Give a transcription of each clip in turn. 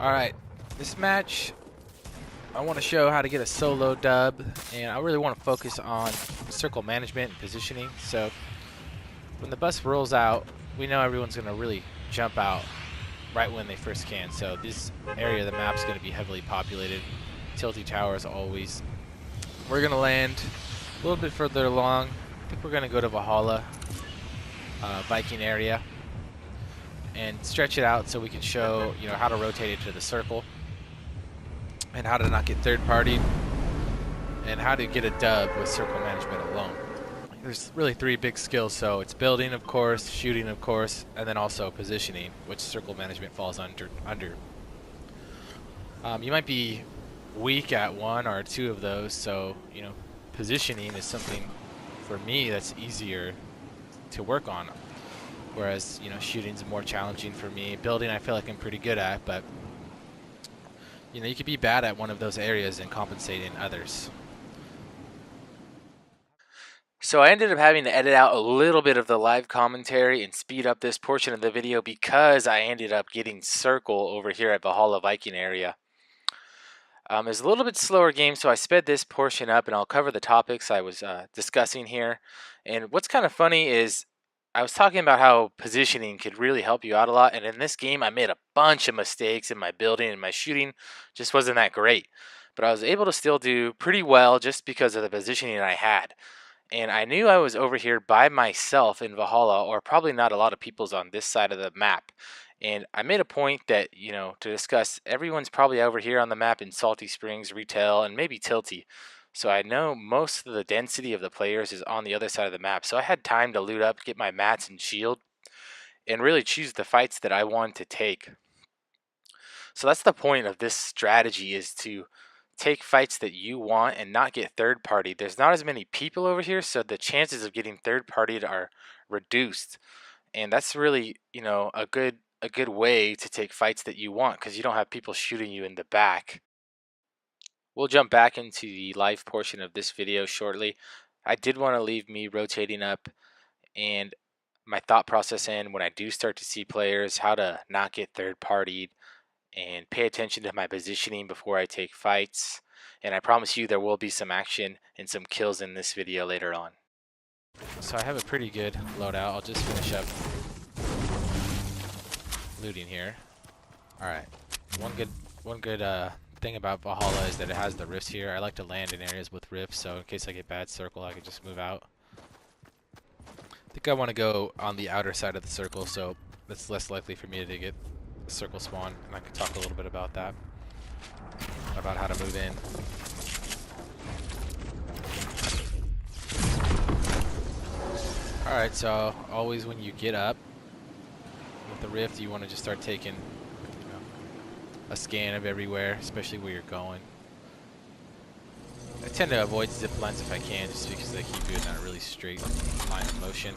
Alright, this match, I want to show how to get a solo dub, and I really want to focus on circle management and positioning. So when the bus rolls out, we know everyone's going to really jump out right when they first can. So this area of the map is going to be heavily populated. Tilty towers always. We're going to land a little bit further along. I think we're going to go to Valhalla, Viking area, and stretch it out so we can show how to rotate it to the circle and how to not get third-partied and how to get a dub with circle management alone. There's really three big skills, so it's building, of course, shooting, of course, and then also positioning, which circle management falls under. You might be weak at one or two of those, so positioning is something for me that's easier to work on. Whereas, shooting's more challenging for me. Building, I feel like I'm pretty good at, but you could be bad at one of those areas and compensate in others. So I ended up having to edit out a little bit of the live commentary and speed up this portion of the video because I ended up getting circle over here at Valhalla Viking area. It's a little bit slower game, so I sped this portion up and I'll cover the topics I was discussing here. And what's kind of funny is I was talking about how positioning could really help you out a lot, and in this game I made a bunch of mistakes in my building, and my shooting just wasn't that great. But I was able to still do pretty well just because of the positioning I had. And I knew I was over here by myself in Valhalla, or probably not a lot of people's on this side of the map. And I made a point that, to discuss everyone's probably over here on the map in Salty Springs, Retail, and maybe Tilty. So I know most of the density of the players is on the other side of the map. So I had time to loot up, get my mats and shield, and really choose the fights that I want to take. So that's the point of this strategy, is to take fights that you want and not get third party. There's not as many people over here, so the chances of getting third partied are reduced. And that's really, a good way to take fights that you want, because you don't have people shooting you in the back. We'll jump back into the live portion of this video shortly. I did want to leave me rotating up and my thought process in when I do start to see players, how to not get third partied and pay attention to my positioning before I take fights. And I promise you there will be some action and some kills in this video later on. So I have a pretty good loadout. I'll just finish up looting here. Alright, one good thing about Valhalla is that it has the rifts here. I like to land in areas with rifts, so in case I get bad circle, I can just move out. I think I want to go on the outer side of the circle, so it's less likely for me to get a circle spawn, and I can talk a little bit about that, about how to move in. Alright, so always when you get up with the rift, you want to just start taking a scan of everywhere, especially where you're going. I tend to avoid zip lines if I can, just because they keep you in that really straight line of motion,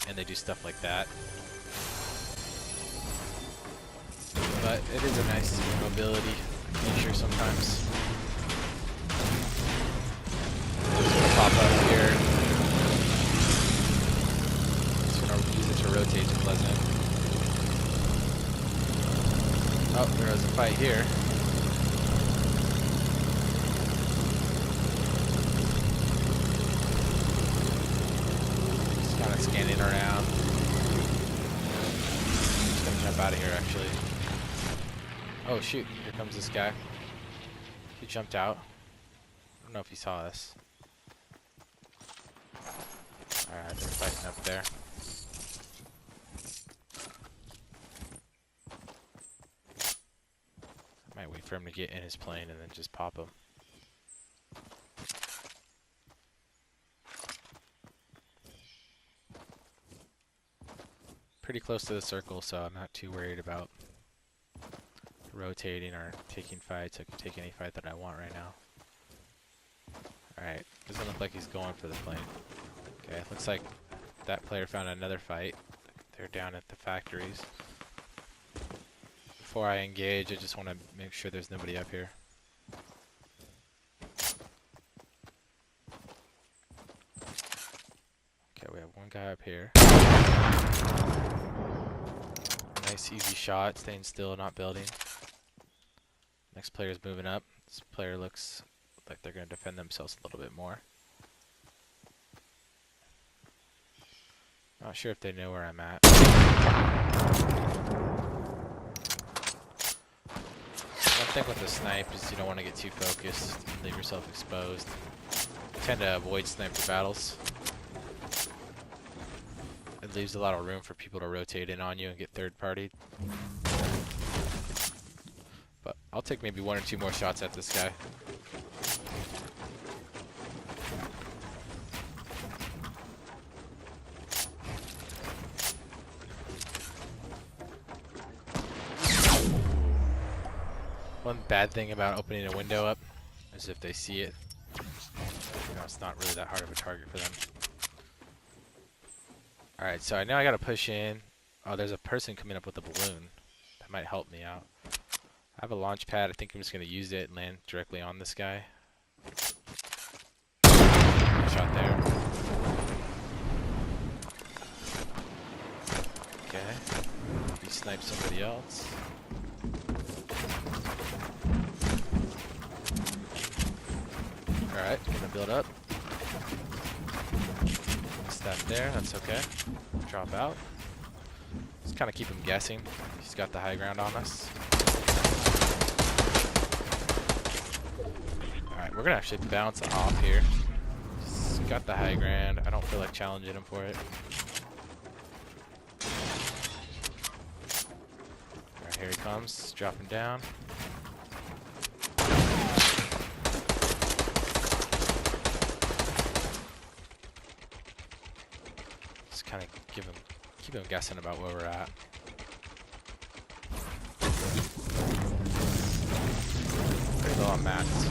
and they do stuff like that. But it is a nice mobility feature sometimes. Just gonna pop up here. Just gonna use it to rotate to Pleasant. Oh, there was a fight here. Just kind of scanning around. Just gonna jump out of here, actually. Oh shoot, here comes this guy. He jumped out. I don't know if he saw us. Alright, they're fighting up there. Might wait for him to get in his plane and then just pop him. Pretty close to the circle, so I'm not too worried about rotating or taking fights. I can take any fight that I want right now. Alright, doesn't look like he's going for the plane. Okay, looks like that player found another fight. They're down at the factories. Before I engage, I just want to make sure there's nobody up here. Okay, we have one guy up here. Nice, easy shot. Staying still, not building. Next player's moving up. This player looks like they're going to defend themselves a little bit more. Not sure if they know where I'm at. One thing with the snipe is you don't want to get too focused and leave yourself exposed. You tend to avoid sniper battles. It leaves a lot of room for people to rotate in on you and get third-partied. But I'll take maybe 1 or 2 more shots at this guy. One bad thing about opening a window up is if they see it, you know, it's not really that hard of a target for them. Alright, so I know I gotta push in. Oh, there's a person coming up with a balloon. That might help me out. I have a launch pad. I think I'm just gonna use it and land directly on this guy. Shot there. Okay. He sniped somebody else. Alright, gonna build up. Step there, that's okay. Drop out. Just kind of keep him guessing. He's got the high ground on us. Alright, we're gonna actually bounce off here. Just got the high ground. I don't feel like challenging him for it. Alright, here he comes. Dropping down. Kind of keep him guessing about where we're at. Pretty low on mats.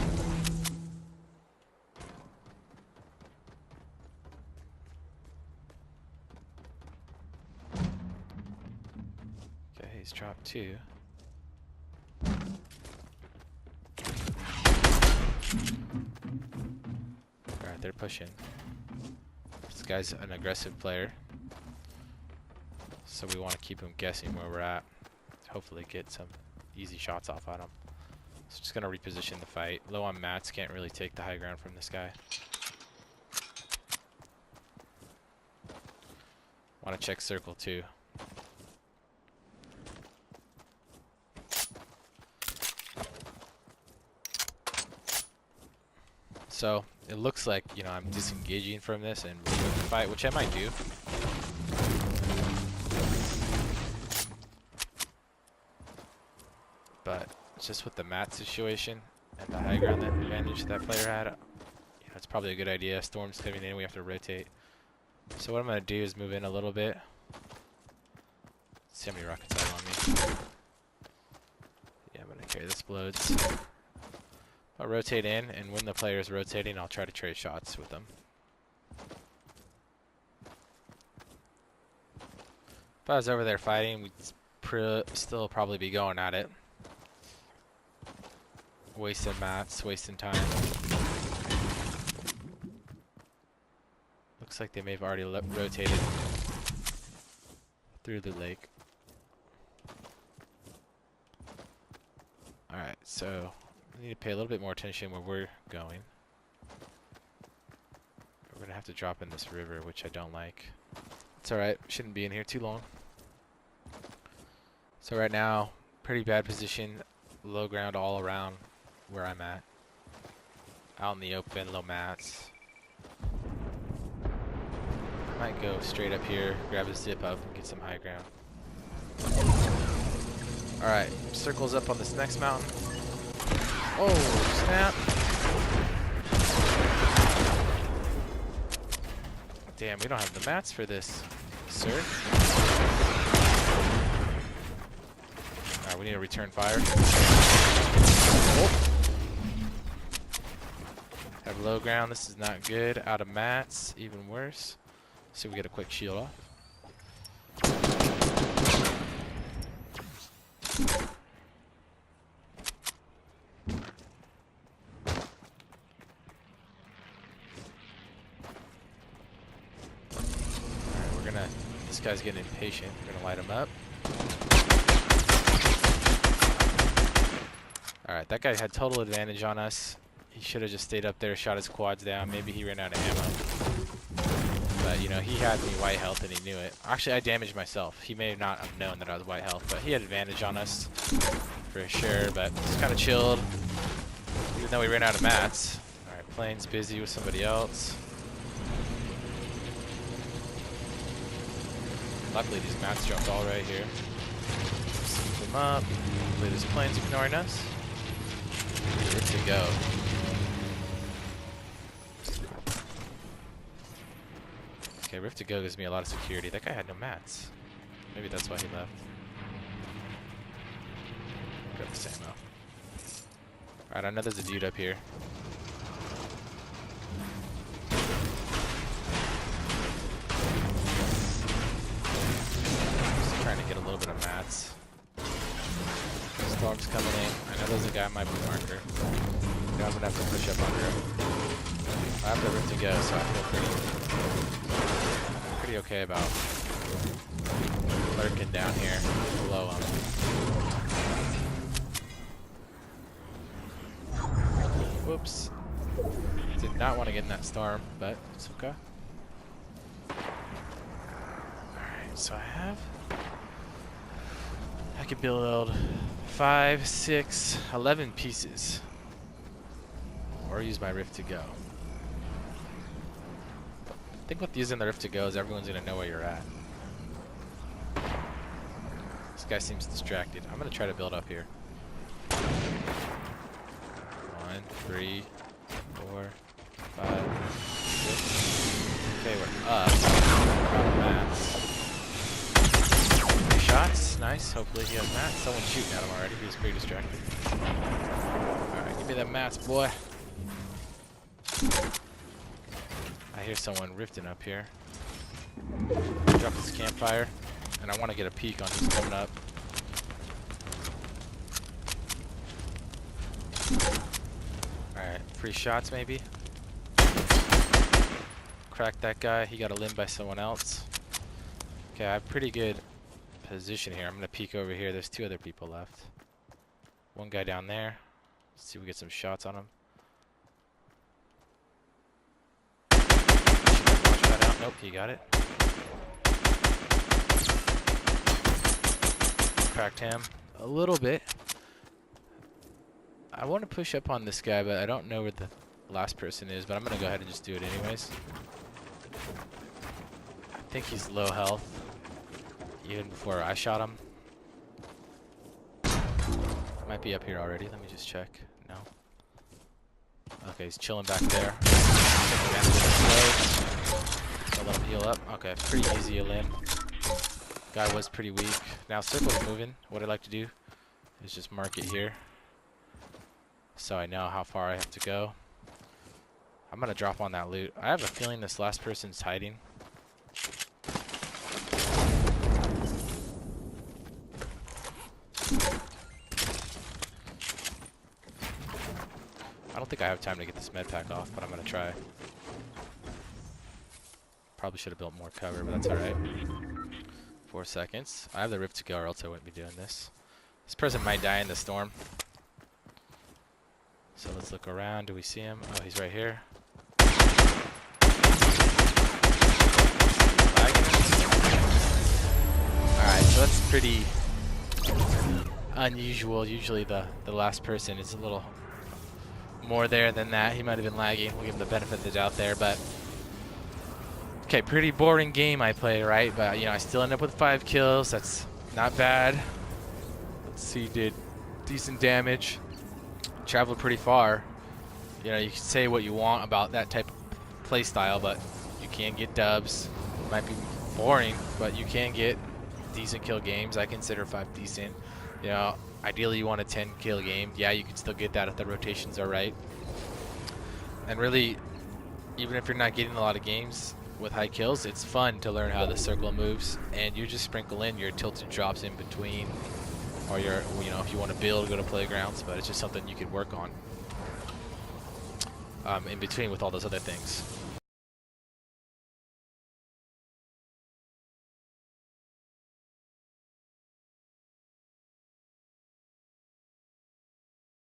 Okay, he's dropped 2. Alright, they're pushing. This guy's an aggressive player. So we want to keep him guessing where we're at. Hopefully get some easy shots off on him. So just going to reposition the fight. Low on mats, can't really take the high ground from this guy. Want to check circle too. So it looks like, you know, I'm disengaging from this and removing the fight, which I might do. But just with the mat situation and the high ground advantage that player had, you know, it's probably a good idea. Storm's coming in, we have to rotate. So what I'm going to do is move in a little bit. Let's see how many rockets I have on me. Yeah, I'm going to carry this explodes. I'll rotate in, and when the player is rotating, I'll try to trade shots with them. If I was over there fighting, we'd still probably be going at it. Wasting mats, wasting time. Looks like they may have already rotated through the lake. Alright, so we need to pay a little bit more attention where we're going. We're going to have to drop in this river, which I don't like. It's alright, shouldn't be in here too long. So right now, pretty bad position, low ground all around where I'm at. Out in the open, low mats. I might go straight up here, grab a zip up, and get some high ground. Alright, circles up on this next mountain. Oh, snap! Damn, we don't have the mats for this, sir. Alright, we need to return fire. Oh. Have low ground, this is not good. Out of mats, even worse. So we get a quick shield off. Alright, this guy's getting impatient. We're gonna light him up. Alright, that guy had total advantage on us. He should have just stayed up there, shot his quads down. Maybe he ran out of ammo. But, you know, he had me white health and he knew it. Actually, I damaged myself. He may not have known that I was white health, but he had advantage on us for sure. But just kind of chilled, even though we ran out of mats. Alright, plane's busy with somebody else. Luckily, these mats jumped all right here. Scoop them up. Hopefully, this plane's ignoring us. Good to go. Okay, Rift to Go gives me a lot of security. That guy had no mats. Maybe that's why he left. Grab this ammo. Alright, I know there's a dude up here. Just trying to get a little bit of mats. Storm's coming in. I know there's a guy on my blue marker. Now I'm gonna have to push up under him. I have the Rift to Go, so I feel pretty okay about lurking down here below him. Whoops. Did not want to get in that storm, but it's okay. Alright, so I could build 5, 6, 11 pieces. Or use my Rift to Go. I think with using the Rift to Go is everyone's going to know where you're at. This guy seems distracted. I'm going to try to build up here. 1, 3, 4, 5, 6. Okay, we're up. We're out of mats. 3 shots. Nice. Hopefully he has mats. Someone's shooting at him already. He was pretty distracted. Alright, give me them mats, boy. I hear someone rifting up here. Drop this campfire, and I want to get a peek on who's coming up. Alright, 3 shots maybe. Cracked that guy. He got a limb by someone else. Okay, I have pretty good position here. I'm going to peek over here. There's 2 other people left. One guy down there. Let's see if we get some shots on him. Nope, he got it. Cracked him a little bit. I want to push up on this guy, but I don't know where the last person is, but I'm going to go ahead and just do it anyways. I think he's low health, even before I shot him. Might be up here already. Let me just check. No. Okay, he's chilling back there. I'll let him heal up. Okay, pretty easy a limb. Guy was pretty weak. Now circle's moving. What I like to do is just mark it here, so I know how far I have to go. I'm gonna drop on that loot. I have a feeling this last person's hiding. I don't think I have time to get this med pack off, but I'm gonna try. Probably should have built more cover, but that's alright. 4 seconds. I have the Rift to Go, or else I wouldn't be doing this. This person might die in the storm. So let's look around. Do we see him? Oh, he's right here. Alright, so that's pretty unusual. Usually the last person is a little more there than that. He might have been lagging. We'll give him the benefit of the doubt there, but okay, pretty boring game I played, right? But, you know, I still end up with 5 kills. That's not bad. Let's see, did decent damage. Traveled pretty far. You know, you can say what you want about that type of play style, but you can get dubs. It might be boring, but you can get decent kill games. I consider 5 decent. You know, ideally you want a 10 kill game. Yeah, you can still get that if the rotations are right. And really, even if you're not getting a lot of games with high kills, it's fun to learn how the circle moves, and you just sprinkle in your tilted drops in between, or your, you know, if you want to build, go to playgrounds, but it's just something you could work on in between with all those other things.